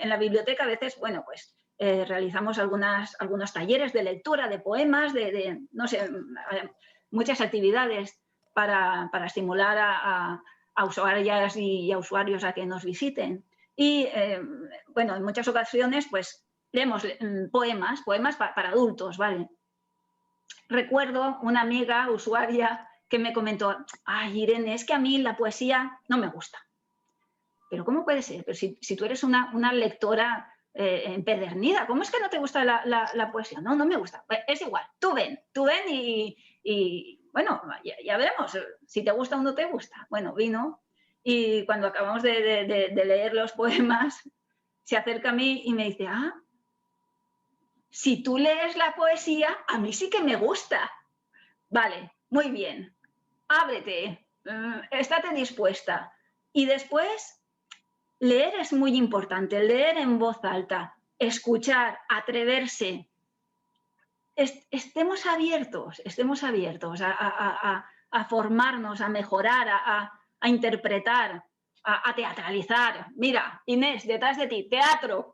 la biblioteca a veces, bueno, pues realizamos algunos talleres de lectura, de poemas, no sé, muchas actividades para estimular a usuarias y a usuarios a que nos visiten. Y, bueno, en muchas ocasiones, pues, leemos poemas para adultos, ¿vale? Recuerdo una amiga usuaria que me comentó, ay, Irene, es que a mí la poesía no me gusta. Pero ¿cómo puede ser? Pero si tú eres una lectora empedernida, ¿cómo es que no te gusta la poesía? No, no me gusta. Es igual, tú ven y bueno, ya veremos si te gusta o no te gusta. Bueno, vino y cuando acabamos de leer los poemas, se acerca a mí y me dice, si tú lees la poesía, a mí sí que me gusta. Vale, muy bien, ábrete, estate dispuesta. Y después, leer es muy importante, leer en voz alta, escuchar, atreverse. Estemos abiertos a formarnos, a mejorar, a interpretar, a teatralizar. Mira, Inés, detrás de ti, teatro.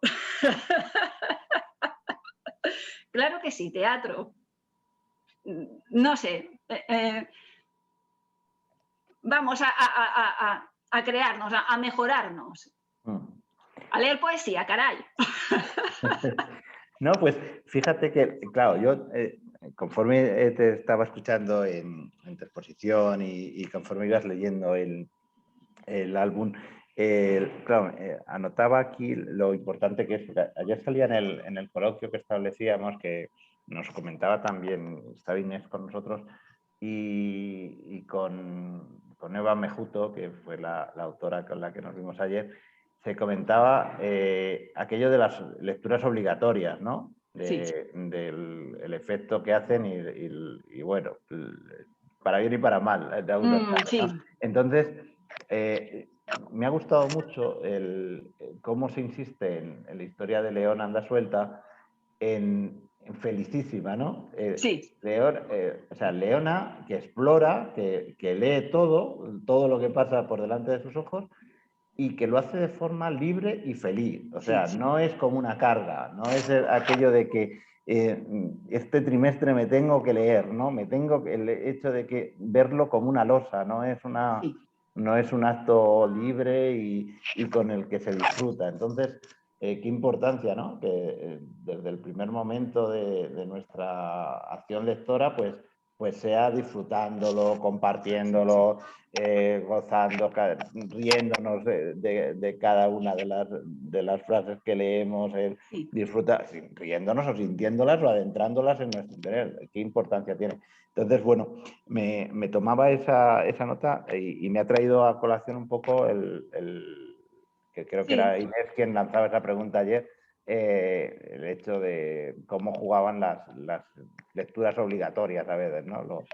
Claro que sí, teatro. No sé. Vamos a crearnos, a mejorarnos. A leer poesía, caray. No, pues fíjate que, claro, yo conforme te estaba escuchando en tu exposición y conforme ibas leyendo el álbum, claro, anotaba aquí lo importante que es, porque ayer salía en el coloquio que establecíamos, que nos comentaba también, estaba Inés con nosotros, y con Eva Mejuto, que fue la autora con la que nos vimos ayer, se comentaba aquello de las lecturas obligatorias, ¿no? Del el efecto que hacen y bueno, para bien y para mal, de algunos casos, sí. ¿no? Entonces, me ha gustado mucho cómo se insiste en la historia de León Anda Suelta en Felicísima, ¿no? Sí. O sea, Leona que explora, que lee todo lo que pasa por delante de sus ojos y que lo hace de forma libre y feliz. O sea, no es como una carga, no es aquello de que este trimestre me tengo que leer, ¿no? El hecho de que verlo como una losa, no es un acto libre y con el que se disfruta. Entonces, qué importancia, ¿no? Que desde el primer momento de nuestra acción lectora, pues sea disfrutándolo, compartiéndolo, gozando, riéndonos de cada una de las frases que leemos, riéndonos o sintiéndolas o adentrándolas en nuestro interior. ¿Qué importancia tiene? Entonces, bueno, me tomaba esa nota y me ha traído a colación un poco que creo que era Inés quien lanzaba esa pregunta ayer, el hecho de cómo jugaban las lecturas obligatorias a veces, ¿no?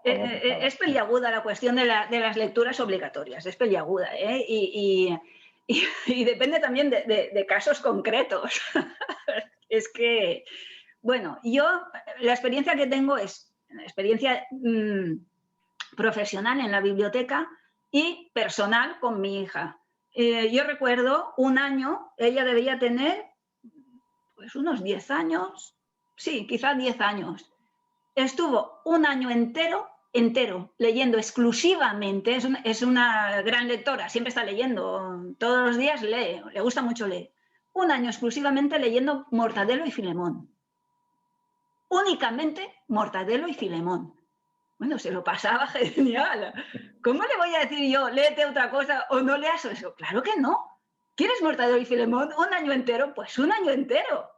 Es peliaguda la cuestión de las lecturas obligatorias, es peliaguda, ¿eh? Y depende también de casos concretos. Es que, bueno, yo la experiencia que tengo es una experiencia profesional en la biblioteca y personal con mi hija. Yo recuerdo un año, ella debía tener pues unos 10 años, sí, quizás 10 años. Estuvo un año entero leyendo exclusivamente, es una gran lectora, siempre está leyendo, todos los días lee, le gusta mucho leer. Un año exclusivamente leyendo Mortadelo y Filemón. Únicamente Mortadelo y Filemón. Bueno, se lo pasaba genial. ¿Cómo le voy a decir yo, léete otra cosa o no leas eso? Claro que no. ¿Quieres Mortadelo y Filemón un año entero? Pues un año entero.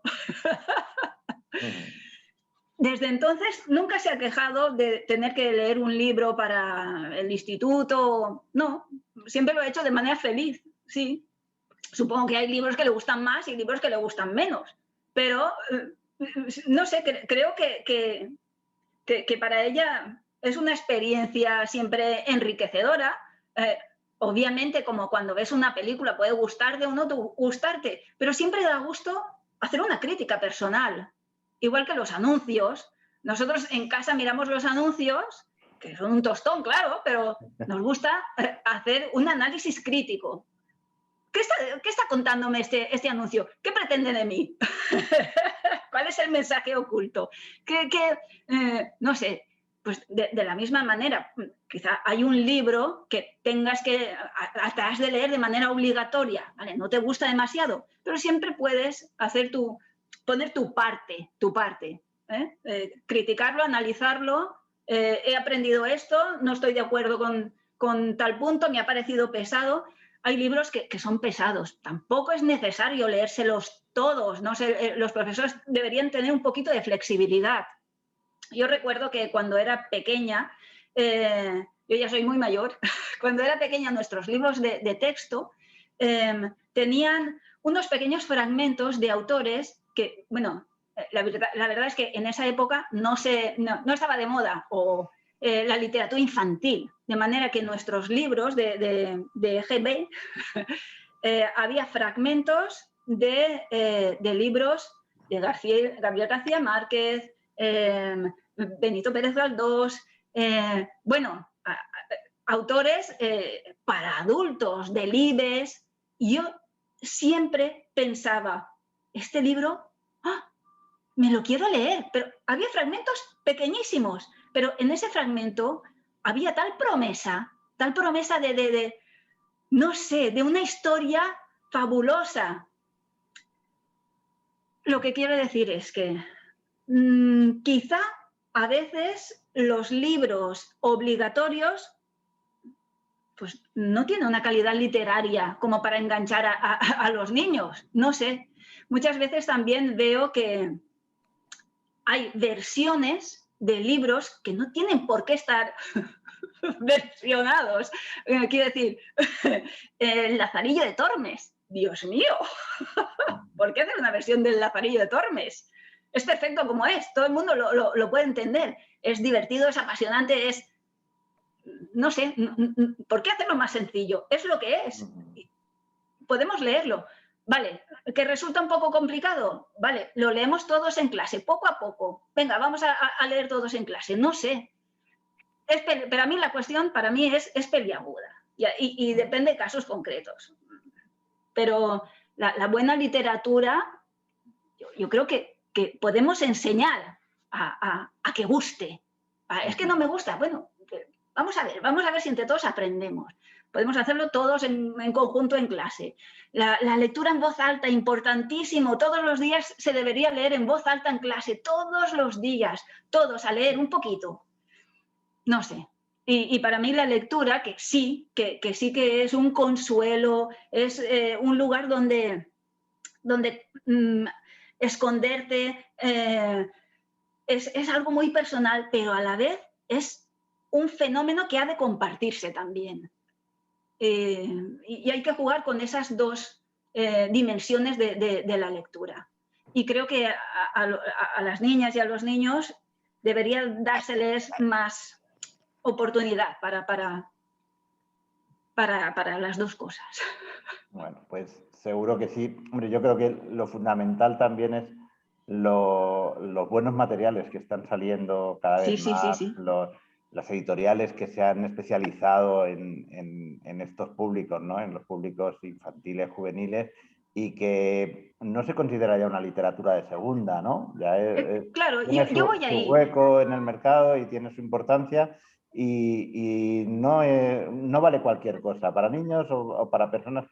Desde entonces nunca se ha quejado de tener que leer un libro para el instituto. No, siempre lo ha hecho de manera feliz, sí. Supongo que hay libros que le gustan más y libros que le gustan menos. Pero, no sé, creo que para ella es una experiencia siempre enriquecedora. Obviamente, como cuando ves una película, puede gustarte o no gustarte, pero siempre da gusto hacer una crítica personal. Igual que los anuncios. Nosotros en casa miramos los anuncios, que son un tostón, claro, pero nos gusta hacer un análisis crítico. ¿Qué está contándome este anuncio? ¿Qué pretende de mí? ¿Cuál es el mensaje oculto? No sé, pues de la misma manera, quizá hay un libro que tengas que de leer de manera obligatoria, ¿vale? No te gusta demasiado, pero siempre puedes poner tu parte, criticarlo, analizarlo, he aprendido esto, no estoy de acuerdo con tal punto, me ha parecido pesado. Hay libros que son pesados, tampoco es necesario leérselos todos, no sé, los profesores deberían tener un poquito de flexibilidad. Yo recuerdo que cuando era pequeña, yo ya soy muy mayor, cuando era pequeña nuestros libros de texto tenían unos pequeños fragmentos de autores que, bueno, la verdad es que en esa época no estaba de moda o la literatura infantil, de manera que en nuestros libros de GB había fragmentos de libros de Gabriel García Márquez, Benito Pérez Galdós, bueno, autores para adultos, Delibes. Y yo siempre pensaba, este libro, me lo quiero leer, pero había fragmentos pequeñísimos, pero en ese fragmento había tal promesa de no sé, de una historia fabulosa. Lo que quiero decir es que quizá a veces los libros obligatorios pues no tienen una calidad literaria como para enganchar a los niños, no sé. Muchas veces también veo que hay versiones de libros que no tienen por qué estar versionados. Quiero decir, el Lazarillo de Tormes. Dios mío, ¿por qué hacer una versión del Lazarillo de Tormes? Es perfecto como es, todo el mundo lo puede entender. Es divertido, es apasionante, es... No sé, ¿por qué hacerlo más sencillo? Es lo que es. Podemos leerlo. Vale, que resulta un poco complicado. Vale, lo leemos todos en clase, poco a poco. Venga, vamos a leer todos en clase. No sé. Pero a mí la cuestión, para mí, es peliaguda. Y depende de casos concretos. Pero la buena literatura, yo creo que podemos enseñar a que guste. Es que no me gusta. Bueno, vamos a ver si entre todos aprendemos. Podemos hacerlo todos en conjunto en clase. La lectura en voz alta, importantísimo. Todos los días se debería leer en voz alta en clase. Todos los días. Todos a leer un poquito. No sé. Y para mí la lectura, que sí que es un consuelo, es un lugar donde esconderte, es algo muy personal, pero a la vez es un fenómeno que ha de compartirse también. Y hay que jugar con esas dos dimensiones de la lectura. Y creo que a las niñas y a los niños debería dárseles más oportunidad para las dos cosas. Bueno, pues seguro que sí. Hombre, yo creo que lo fundamental también es los buenos materiales que están saliendo cada vez más, Sí. las editoriales que se han especializado en estos públicos, ¿no? En los públicos infantiles, juveniles, y que no se considera ya una literatura de segunda, ¿no? Ya claro, tiene yo voy su ahí. hueco en el mercado y tiene su importancia. Y no vale cualquier cosa. Para niños o para personas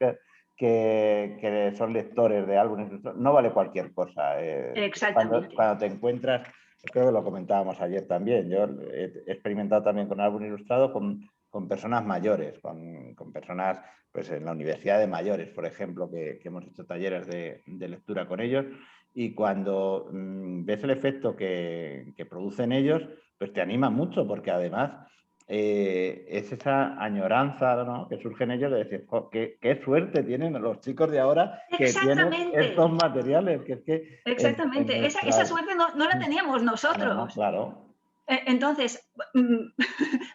que son lectores de álbumes, no vale cualquier cosa. Exactamente. Cuando te encuentras, creo que lo comentábamos ayer también, yo he experimentado también con álbum ilustrado con personas mayores, con personas pues, en la Universidad de Mayores, por ejemplo, que hemos hecho talleres de lectura con ellos, y cuando ves el efecto que producen ellos, pues te anima mucho, porque además es esa añoranza, ¿no?, que surge en ellos de decir, qué suerte tienen los chicos de ahora que tienen estos materiales. Que es que Exactamente. Esa suerte no la teníamos nosotros. No, claro. Entonces,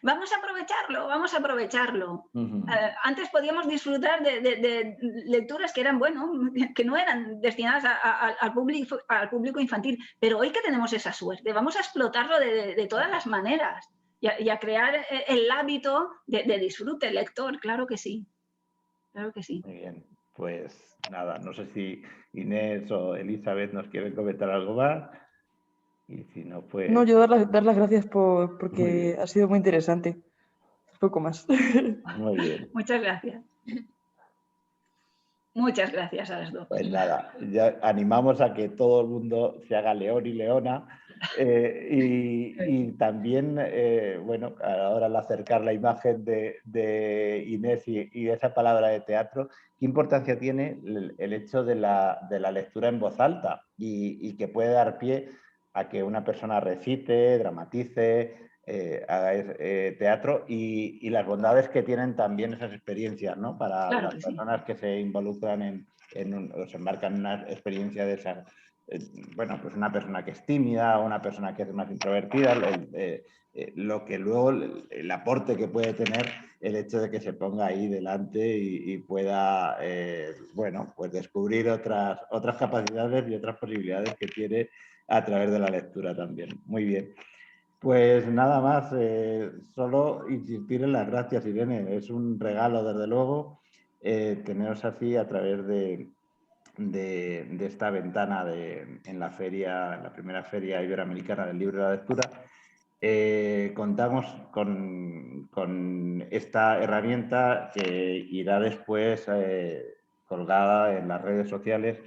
vamos a aprovecharlo. Antes podíamos disfrutar de lecturas que eran, bueno, que no eran destinadas al público infantil, pero hoy que tenemos esa suerte, vamos a explotarlo de todas las maneras y a crear el hábito de disfrute lector, claro que sí. Claro que sí. Muy bien, pues nada, no sé si Inés o Elizabeth nos quieren comentar algo más. Y si no, pues... No, yo dar las gracias porque ha sido muy interesante. Poco más. Muy bien. Muchas gracias. Muchas gracias a las dos. Pues nada, ya animamos a que todo el mundo se haga león y leona. Y también, bueno, ahora al acercar la imagen de Inés y esa palabra de teatro, ¿qué importancia tiene el hecho de la lectura en voz alta y que puede dar pie a que una persona recite, dramatice, haga teatro y las bondades que tienen también esas experiencias, ¿no? Para Claro las personas que se involucran o se embarcan en una experiencia de esas bueno, pues una persona que es tímida o una persona que es más introvertida, lo que luego, el aporte que puede tener el hecho de que se ponga ahí delante y pueda, bueno, pues descubrir otras capacidades y otras posibilidades que tiene a través de la lectura también. Muy bien. Pues nada más, solo insistir en las gracias, Irene. Es un regalo, desde luego, teneros así a través de esta ventana en la feria, en la primera feria iberoamericana del libro de la lectura. Contamos con esta herramienta que irá después colgada en las redes sociales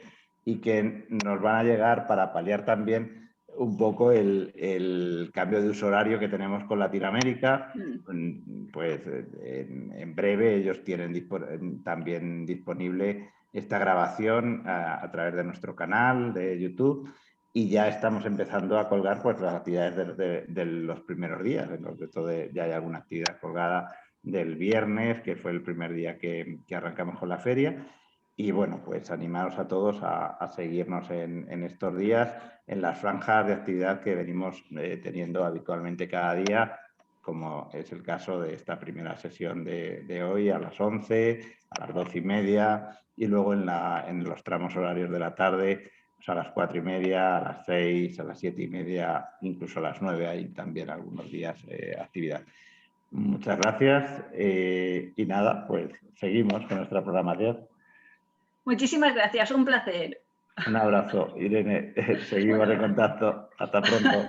y que nos van a llegar para paliar también un poco el cambio de uso horario que tenemos con Latinoamérica. Pues en breve ellos tienen también disponible esta grabación a través de nuestro canal de YouTube y ya estamos empezando a colgar pues, las actividades de los primeros días. Entonces, ya hay alguna actividad colgada del viernes, que fue el primer día que arrancamos con la feria. Y bueno, pues animaros a todos a seguirnos en estos días, en las franjas de actividad que venimos teniendo habitualmente cada día, como es el caso de esta primera sesión de hoy a las 11, a las 12:30 y luego en los tramos horarios de la tarde, pues a las 4:30, a las 6, a las 7:30, incluso a las 9 hay también algunos días actividad. Muchas gracias y nada, pues seguimos con nuestra programación. Muchísimas gracias, un placer. Un abrazo, Irene. Seguimos en contacto. Hasta pronto.